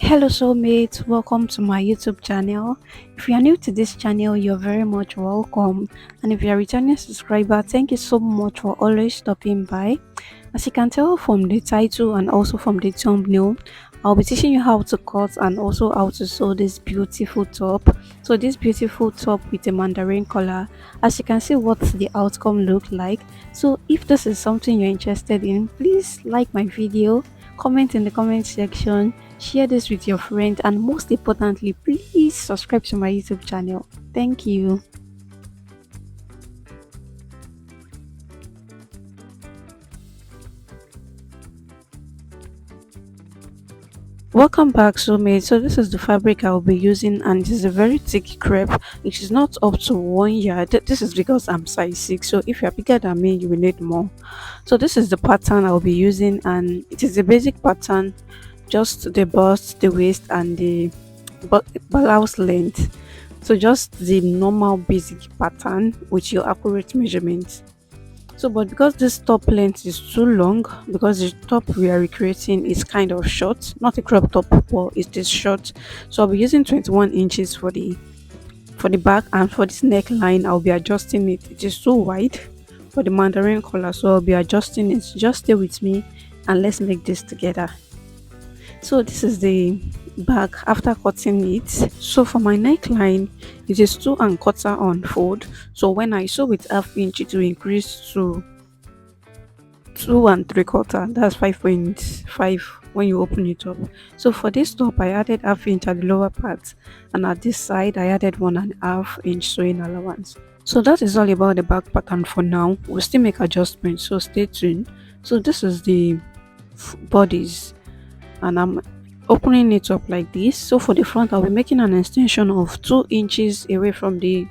Hello soulmates, welcome to my YouTube channel. If you are new to this channel, you're very much welcome. And if you're a returning subscriber, thank you so much for always stopping by. As you can tell from the title and also from the thumbnail, I'll be teaching you how to cut and also how to sew this beautiful top. So this beautiful top with a mandarin collar, as you can see what the outcome look like. So if this is something you're interested in, please like my video, comment in the comment section, share this with your friends, and most importantly, please subscribe to my YouTube channel. Thank you. Welcome back, soulmate. So this is the fabric I will be using, and it is a very thick crepe. It is not up to 1 yard. This is because I'm size 6, so if you're bigger than me you will need more. So this is the pattern I'll be using, and it is a basic pattern, just the bust, the waist, and the blouse length. So just the normal basic pattern with your accurate measurements. So but because this top length is too long, because the top we are recreating is kind of short, not a crop top, but it is short, so I'll be using 21 inches for the back, and for this neckline I'll be adjusting it. It is too wide for the mandarin collar, so I'll be adjusting it. Just stay with me and let's make this together. So this is the back after cutting it. So for my neckline, it is 2 1/4 on fold. So when I sew with half inch, it will increase to 2 3/4. That's 5.5 when you open it up. So for this top, I added half inch at the lower part, and at this side, I added 1.5 inch sewing allowance. So that is all about the back pattern for now. We'll still make adjustments, so stay tuned. So this is the bodies, and I'm opening it up like this. So for the front, I'll be making an extension of 2 inches away from the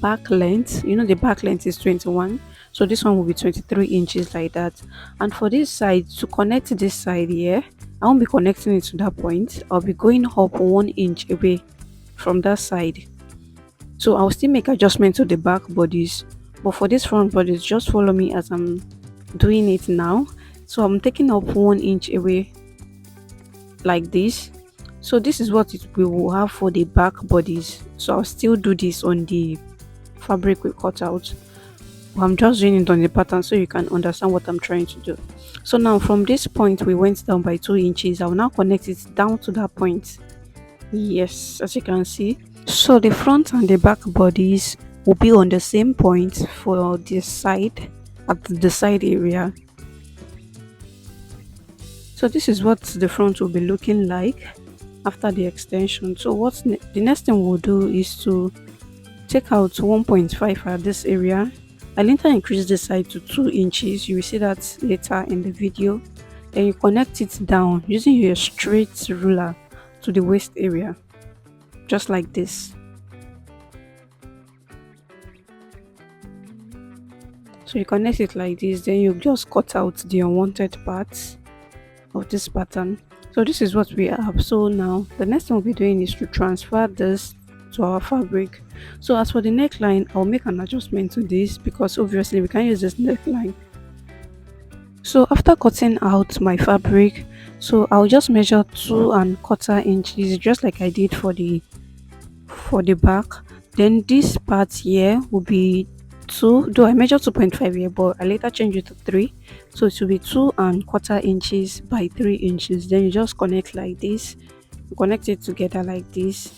back length. You know the back length is 21, so this one will be 23 inches like that. And for this side, to connect this side here, I won't be connecting it to that point. I'll be going up 1 inch away from that side. So I'll still make adjustment to the back bodies, but for this front bodies, just follow me as I'm doing it now. So I'm taking up 1 inch away like this. So this is what we will have for the back bodies. So I'll still do this on the fabric we cut out, but I'm just doing it on the pattern so you can understand what I'm trying to do. So now from this point we went down by 2 inches. I'll now connect it down to that point. Yes, as you can see. So the front and the back bodies will be on the same point for this side, at the side area. So this is what the front will be looking like after the extension. So the next thing we'll do is to take out 1.5 at this area. I later increase the side to 2 inches. You will see that later in the video. Then you connect it down using your straight ruler to the waist area, just like this. So you connect it like this, then you just cut out the unwanted parts of this pattern. So this is what we have. So now the next thing we'll be doing is to transfer this to our fabric. So as for the neckline, I'll make an adjustment to this because obviously we can use this neckline. So after cutting out my fabric, so I'll just measure 2 1/4 inches, just like I did for the back. Then this part here will be 2, though I measured 2.5 here, but I later changed it to 3, so it will be 2 1/4 inches by 3 inches. Then you just connect like this, connect it together like this.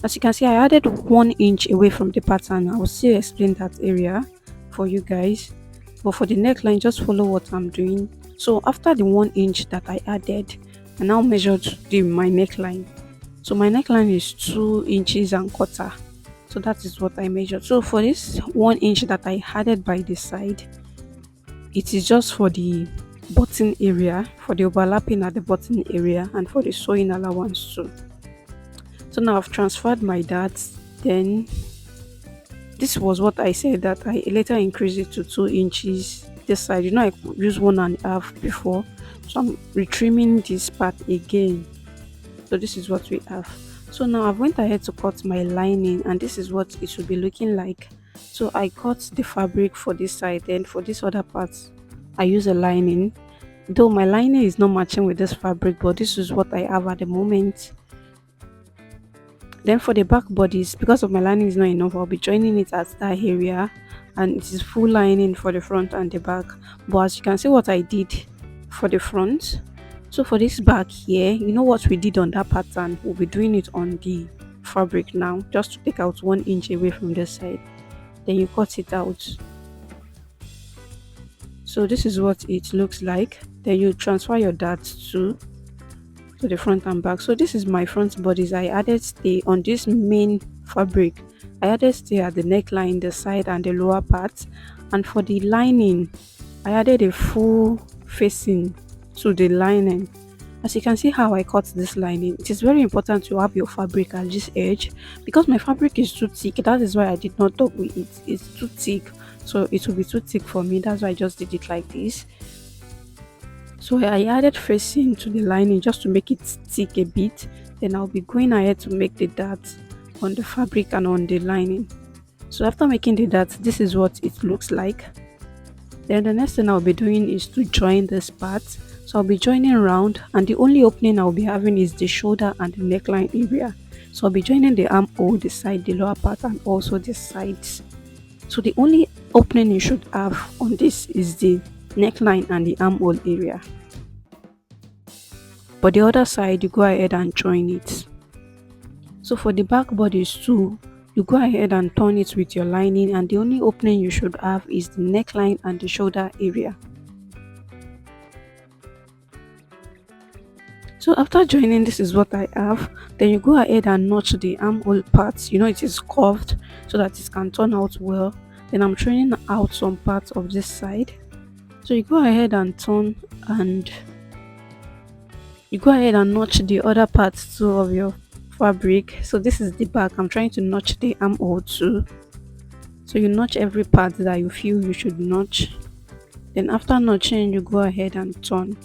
As you can see, I added 1 inch away from the pattern. I will still explain that area for you guys, but for the neckline, just follow what I'm doing. So after the 1 inch that I added, I now measured my neckline. So my neckline is 2 1/4 inches. So that is what I measured. So for this 1 inch that I added by the side, it is just for the button area, for the overlapping at the button area, and for the sewing allowance too. So now I've transferred my darts. Then this was what I said that I later increased it to 2 inches this side. You know, I used 1.5 before, so I'm retrimming this part again. So this is what we have. So now I've went ahead to cut my lining, and this is what it should be looking like. So I cut the fabric for this side, and for this other part I use a lining. Though my lining is not matching with this fabric, but this is what I have at the moment. Then for the back bodies, because of my lining is not enough, I'll be joining it at that area, and it is full lining for the front and the back. But as you can see what I did for the front, so for this back here, you know what we did on that pattern, we'll be doing it on the fabric now, just to take out 1 inch away from this side. Then you cut it out. So this is what it looks like. Then you transfer your darts to the front and back. So this is my front bodies. I added stay on this main fabric. I added stay at the neckline, the side and the lower part. And for the lining, I added a full facing to the lining. As you can see how I cut this lining, it is very important to have your fabric at this edge, because my fabric is too thick. That is why I did not double it. It's too thick, so it will be too thick for me. That's why I just did it like this. So I added facing to the lining just to make it thick a bit. Then I'll be going ahead to make the darts on the fabric and on the lining. So after making the darts, this is what it looks like. Then the next thing I'll be doing is to join this part. So I'll be joining around, and the only opening I'll be having is the shoulder and the neckline area. So I'll be joining the armhole, the side, the lower part, and also the sides. So the only opening you should have on this is the neckline and the armhole area. But the other side, you go ahead and join it. So for the back bodies too, you go ahead and turn it with your lining, and the only opening you should have is the neckline and the shoulder area. So after joining, this is what I have. Then you go ahead and notch the armhole parts. You know it is curved so that it can turn out well. Then I'm training out some parts of this side. So you go ahead and turn, and you go ahead and notch the other parts too of your fabric. So this is the back. I'm trying to notch the armhole too. So you notch every part that you feel you should notch. Then after notching, you go ahead and turn.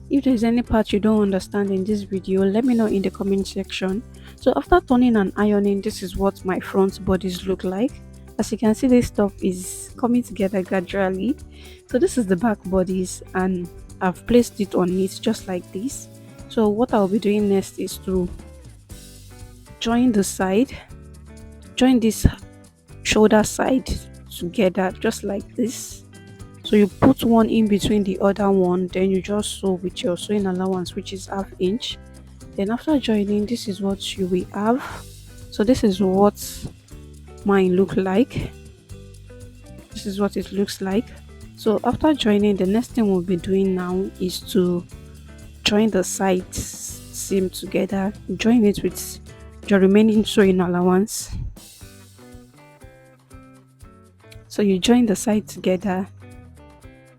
If there's any part you don't understand in this video, let me know in the comment section. So after turning and ironing, this is what my front bodies look like. As you can see, this stuff is coming together gradually. So this is the back bodies, and I've placed it on it just like this. So what I'll be doing next is to join the side, join this shoulder side together just like this. So you put one in between the other one, then you just sew with your sewing allowance, which is 1/2 inch. Then after joining, this is what you will have. So this is what mine look like. This is what it looks like. So after joining, the next thing we'll be doing now is to join the sides seam together. Join it with your remaining sewing allowance. So you join the side together.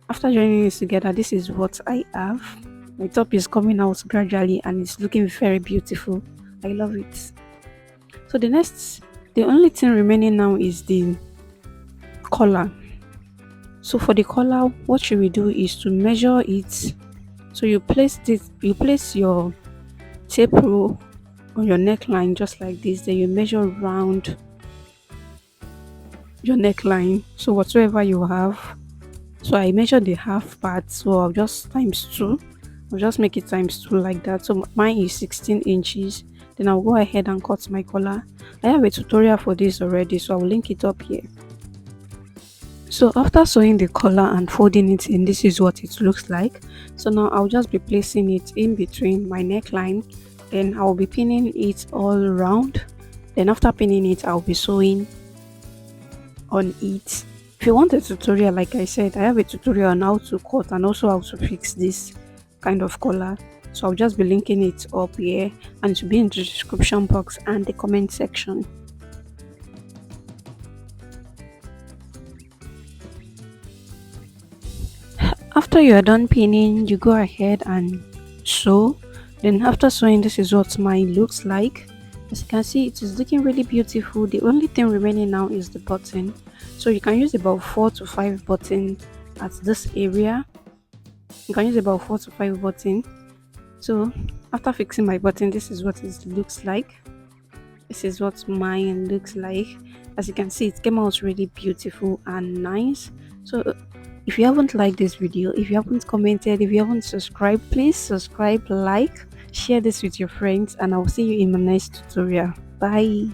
After joining this together, this is what I have. My top is coming out gradually and it's looking very beautiful. I love it. So the only thing remaining now is the collar. So for the collar, what you will do is to measure it. So you place your tape roll on your neckline just like this. Then you measure around your neckline. So whatsoever you have. So I measured the half part, so I'll just times 2. I'll just make it times 2 like that. So mine is 16 inches. Then I'll go ahead and cut my collar. I have a tutorial for this already, so I'll link it up here. So after sewing the collar and folding it in, this is what it looks like. So now I'll just be placing it in between my neckline. Then I'll be pinning it all around. Then after pinning it, I'll be sewing on it. If you want a tutorial, like I said, I have a tutorial on how to cut and also how to fix this kind of collar. So I'll just be linking it up here, and it will be in the description box and the comment section. After you are done pinning, you go ahead and sew. Then after sewing, this is what mine looks like. As you can see, it is looking really beautiful. The only thing remaining now is the button. So you can use about 4 to 5 buttons at this area. You can use about 4 to 5 buttons. So after fixing my button, this is what it looks like. This is what mine looks like. As you can see, it came out really beautiful and nice. So If you haven't liked this video, if you haven't commented, if you haven't subscribed, please subscribe, like, share this with your friends, and I'll see you in my next tutorial. Bye.